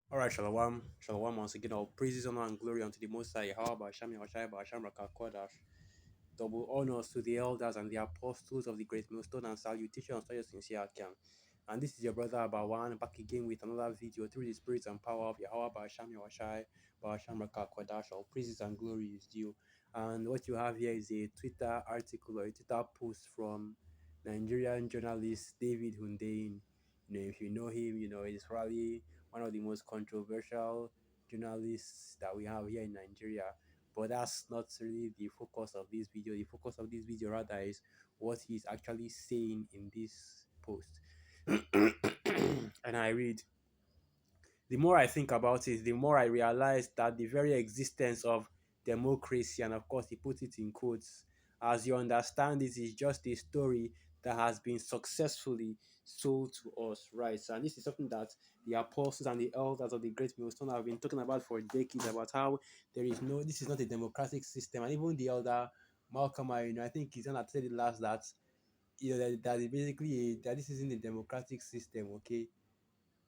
All right, Shalom. Shalom once again. All praises, honor, and glory unto the Most High. Yahweh, Hashem, Yahweh, Hashem, Rakakodash. Double honors to the elders and the apostles of the great millstone and salutations to your sincere Akim. And this is your brother Abawan back again with another video through the spirits and power of Yahweh, Hashem, Yahweh, Hashem, Rakakodash. All praises and glory is due. And what you have here is a Twitter article or a Twitter post from Nigerian journalist David Hundein. If you know him, he's probably one of the most controversial journalists that we have here in Nigeria. But that's not really the focus of this video. The focus of this video rather is what he's actually saying in this post. And I read, the more I think about it, the more I realize that the very existence of democracy, and of course he puts it in quotes, as you understand it, is just a story that has been successfully sold to us, right? So, and this is something that the apostles and the elders of the great millstone have been talking about for decades, about how this is not a democratic system. And even the elder Malcolm, I think he's gonna tell the last that, that this isn't a democratic system, okay?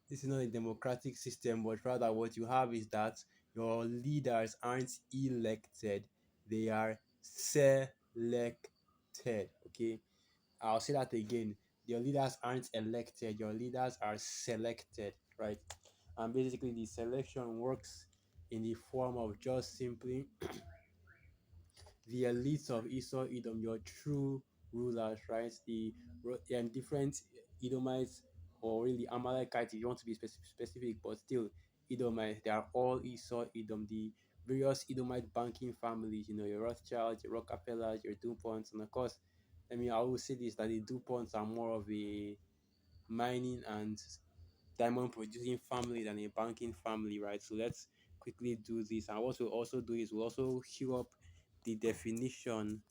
This is not a democratic system, but rather what you have is that your leaders aren't elected, they are selected. Okay, I'll say that again. Your leaders aren't elected, your leaders are selected, right? And basically, the selection works in the form of just simply the elites of Esau, Edom, your true rulers, right? The different Edomites, or really Amalekites, if you want to be specific, but still Edomites, they are all Esau, Edom, the various Edomite banking families, your Rothschilds, your Rockefellers, your DuPonts, and of course, I will say this, that the DuPonts are more of a mining and diamond producing family than a banking family, right? So let's quickly do this. And what we'll also do is we'll also hew up the definition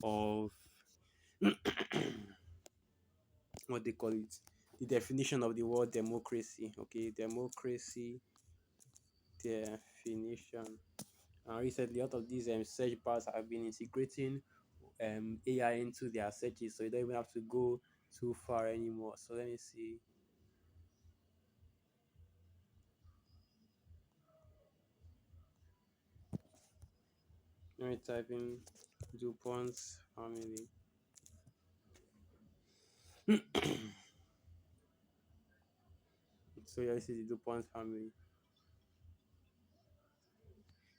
of what they call it, the definition of the word democracy. Okay, democracy definition. And recently, a lot of these search bars have been integrating AI into their searches, so you don't even have to go too far anymore. So let me see. Let me type in DuPont's family. So yeah, this is the DuPont family.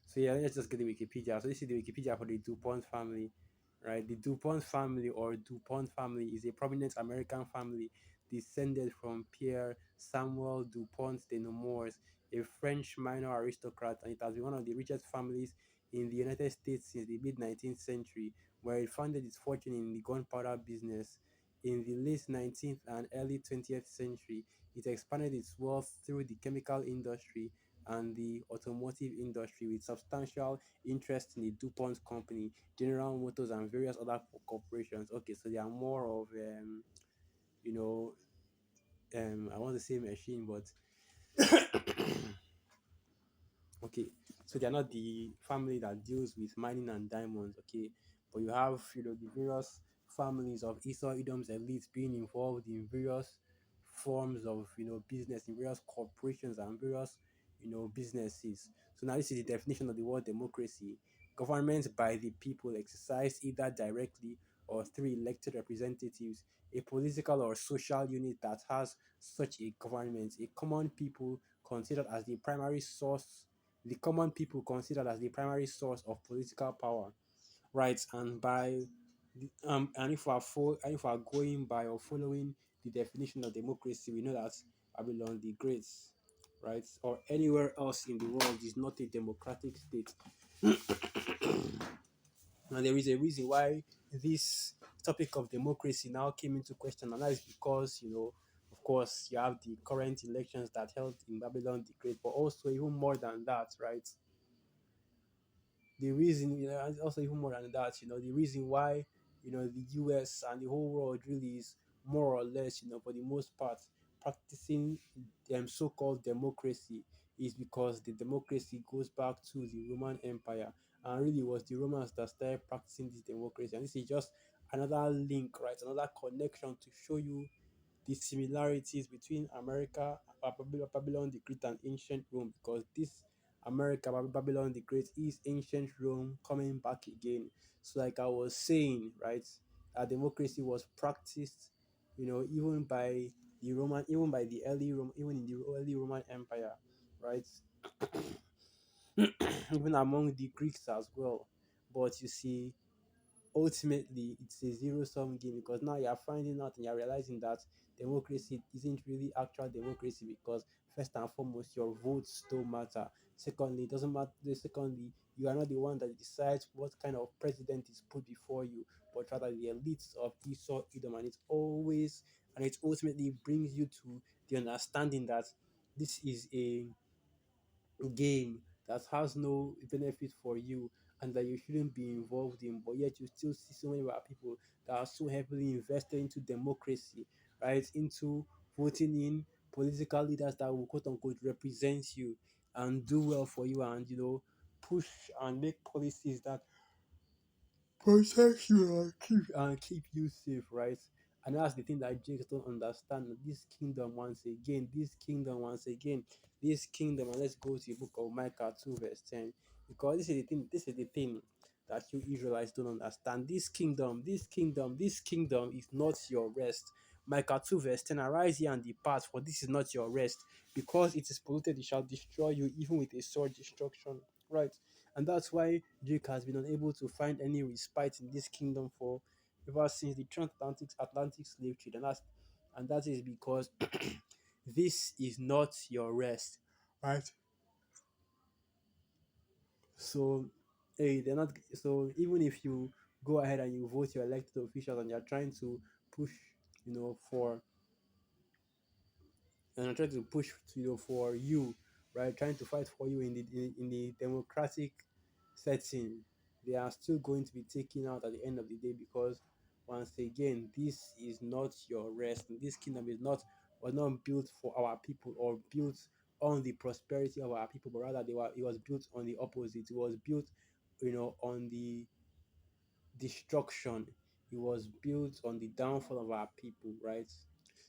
So yeah, let's just get the Wikipedia. So this is the Wikipedia for the DuPont family, right? The DuPont family, or DuPont family, is a prominent American family descended from Pierre Samuel DuPont de Nemours, a French minor aristocrat, and it has been one of the richest families in the United States since the mid 19th century, where it founded its fortune in the gunpowder business. In the late 19th and early 20th century, it expanded its wealth through the chemical industry and the automotive industry, with substantial interest in the DuPont company, General Motors, and various other corporations. Okay, so they are more of, you know, I want to say machine, but okay, so they're not the family that deals with mining and diamonds, okay, but you have, the various families of Esau Edom's elites being involved in various forms of, business, in various corporations and various, businesses. So now this is the definition of the word democracy: government by the people, exercised either directly or through elected representatives, a political or social unit that has such a government, a common people considered as the primary source the common people considered as the primary source of political power, right? And if we are going by or following the definition of democracy, we know that Babylon the Great, right, or anywhere else in the world, is not a democratic state. And there is a reason why this topic of democracy now came into question, and that is because, of course, you have the current elections that held in Babylon the Great, but also even more than that, right? The reason, and also even more than that, the reason why, the US and the whole world really is more or less, for the most part, practicing so-called democracy, is because the democracy goes back to the Roman Empire, and really it was the Romans that started practicing this democracy. And this is just another link, right? Another connection to show you the similarities between America, Babylon the Great, and ancient Rome, because this America, Babylon the Great, is ancient Rome coming back again. So, like I was saying, right, democracy was practiced, even by the Roman, even by the early Rome, even in the early Roman Empire, right, even among the Greeks as well. But you see, ultimately it's a zero-sum game, because now you're finding out and you're realizing that democracy isn't really actual democracy, because first and foremost your votes don't matter. Secondly, it doesn't matter. Secondly, you are not the one that decides what kind of president is put before you, but rather the elites of Esau, Edom, and it ultimately brings you to the understanding that this is a game that has no benefit for you and that you shouldn't be involved in, but yet you still see so many of our people that are so heavily invested into democracy, right? Into voting in political leaders that will quote unquote represent you and do well for you, and push and make policies that protect you and keep you safe, right? And that's the thing that Jakes don't understand. This kingdom, and let's go to the book of Micah 2, verse 10. Because this is the thing that you Israelites don't understand. This kingdom is not your rest. Micah 2, verse 10, arise ye and depart, for this is not your rest. Because it is polluted, it shall destroy you, even with a sword destruction. Right? And that's why Drake has been unable to find any respite in this kingdom for ever since the transatlantic slave trade, and that is because this is not your rest, right? So, hey, they're not. So even if you go ahead and you vote your elected officials and you're trying to push, for and are trying to push for you, right? Trying to fight for you in the democratic setting, they are still going to be taken out at the end of the day, because once again, this is not your rest. This kingdom was not built for our people or built on the prosperity of our people, but rather it was built on the opposite. It was built, on the destruction. It was built on the downfall of our people, right?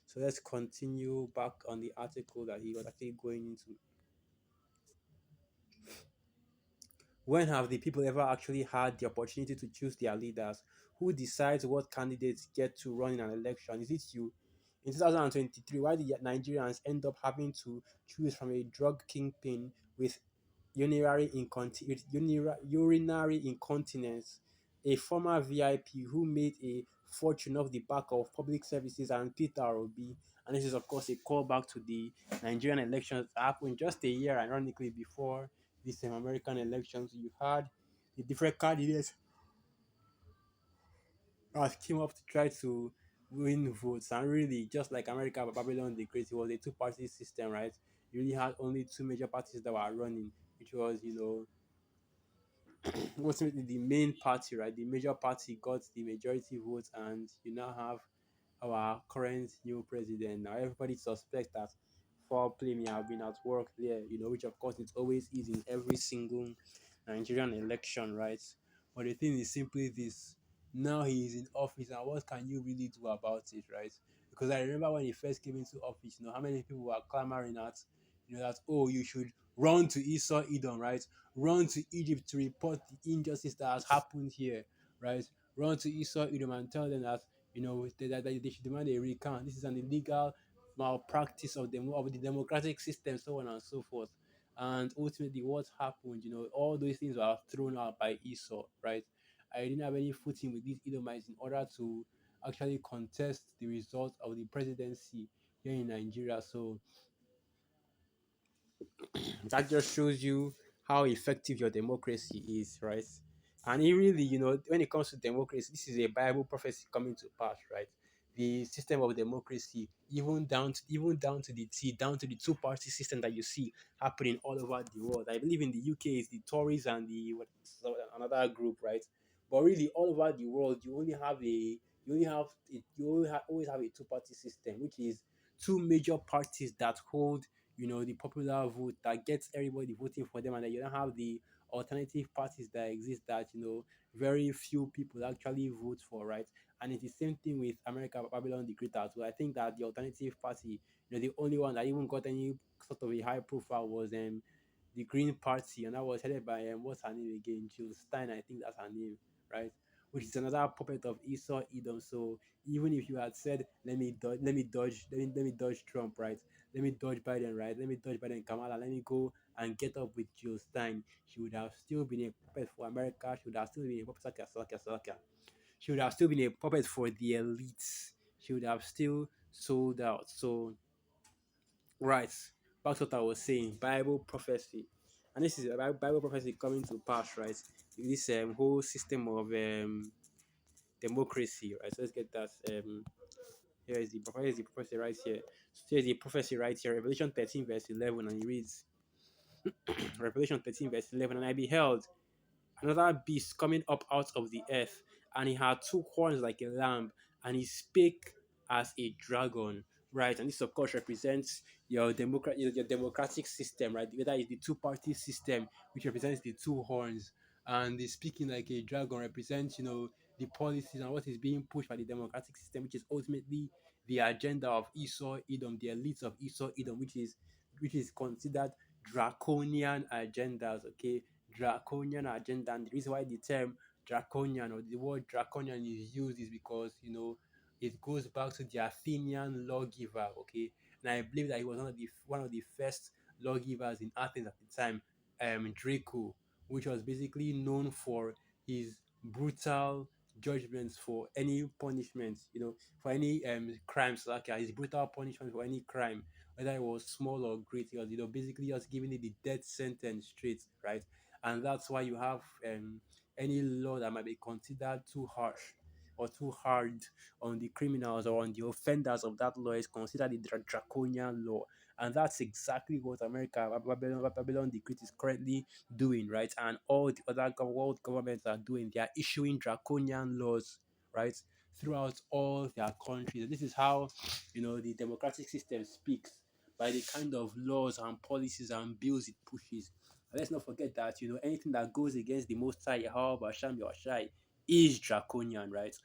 So let's continue back on the article that he was actually going into. When have the people ever actually had the opportunity to choose their leaders? Who decides what candidates get to run in an election? Is it you? In 2023, why did Nigerians end up having to choose from a drug kingpin with urinary incontinence, a former VIP who made a fortune off the back of public services, and Peter Obi? And this is, of course, a callback to the Nigerian elections that happened just a year, ironically, before these American elections. You had the different candidates that came up to try to win votes, and really, just like America, Babylon the Great, it was a two-party system, right? You really had only two major parties that were running, which was, ultimately the main party, right? The major party got the majority votes, and you now have our current new president. Now everybody suspects that foul play may have been at work there, which of course it always is in every single Nigerian election, right? But the thing is simply this: now he is in office, and what can you really do about it, right? Because I remember when he first came into office, how many people were clamoring at, that, oh, you should run to Esau, Edom, right? Run to Egypt to report the injustice that has happened here, right? Run to Esau, Edom, and tell them that that they should demand a recount. This is an illegal malpractice of the democratic system, so on and so forth. And ultimately, what happened? All those things were thrown out by Esau, right? I didn't have any footing with these Edomites in order to actually contest the result of the presidency here in Nigeria. So that just shows you how effective your democracy is, right? And it really, when it comes to democracy, this is a Bible prophecy coming to pass, right? The system of democracy, even down to the T, down to the two-party system that you see happening all over the world. I believe in the UK it's the Tories and another group, right? But really, all over the world, always have a two-party system, which is two major parties that hold the popular vote, that gets everybody voting for them, and then you don't have the alternative parties that exist that very few people actually vote for, right? And it's the same thing with America, Babylon the Great as well. I think that the alternative party, the only one that even got any sort of a high profile was the Green Party, and that was headed by what's her name again? Jill Stein, I think that's her name, right? Which is another puppet of Esau Edom. So even if you had said, let me dodge Trump, right? Let me dodge Biden, right? Let me dodge Biden Kamala. Let me go and get up with Jill Stein. She would have still been a puppet for America. She would have still been a puppet. She would have still been a puppet for the elites. She would have still sold out. So, right, back to what I was saying, Bible prophecy. And this is a Bible prophecy coming to pass, right? This whole system of democracy, right? So let's get that. Here is the prophecy right here. So here's the prophecy right here, Revelation 13, verse 11, and it reads, Revelation 13, verse 11, and I beheld another beast coming up out of the earth, and he had two horns like a lamb, and he spake as a dragon. Right, and this of course represents your democratic system, right? Whether it's the two-party system, which represents the two horns, and the speaking like a dragon represents the policies and what is being pushed by the democratic system, which is ultimately the agenda of Esau Edom, the elites of Esau Edom, which is considered draconian agendas. Okay, draconian agenda. And the reason why the term draconian or the word draconian is used is because it goes back to the Athenian lawgiver. Okay, and I believe that he was one of the first lawgivers in Athens at the time, Draco, which was basically known for his brutal judgments for any punishments, for any crimes. Like his brutal punishment for any crime, whether it was small or great. He was basically just giving it the death sentence straight, right? And that's why you have any law that might be considered too harsh or too hard on the criminals or on the offenders of that law is considered the draconian law. And that's exactly what Babylon the Great is currently doing, right? And all the other world governments are doing. They are issuing draconian laws, right, throughout all their countries. And this is how the democratic system speaks by the kind of laws and policies and bills it pushes. And let's not forget that anything that goes against the Most High Yahweh Basham Yoshai is draconian, right?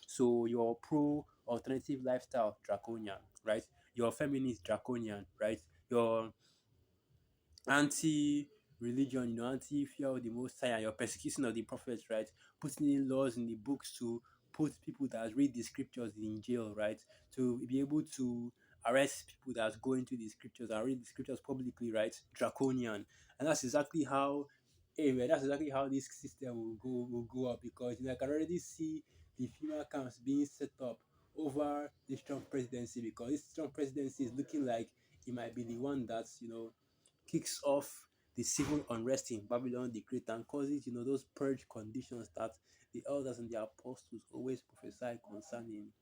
So your pro alternative lifestyle draconian, right? Your feminist draconian, right? Your anti-religion, anti-fear of the Most High, and your persecution of the prophets, right? Putting in laws in the books to put people that read the scriptures in jail, right? To be able to arrest people that go into the scriptures and read the scriptures publicly, right? Draconian, and that's exactly how this system will go up because I can already see the female camps being set up over this Trump presidency because this Trump presidency is looking like it might be the one that's kicks off the civil unrest in Babylon the Great and causes those purge conditions that the elders and the apostles always prophesy concerning.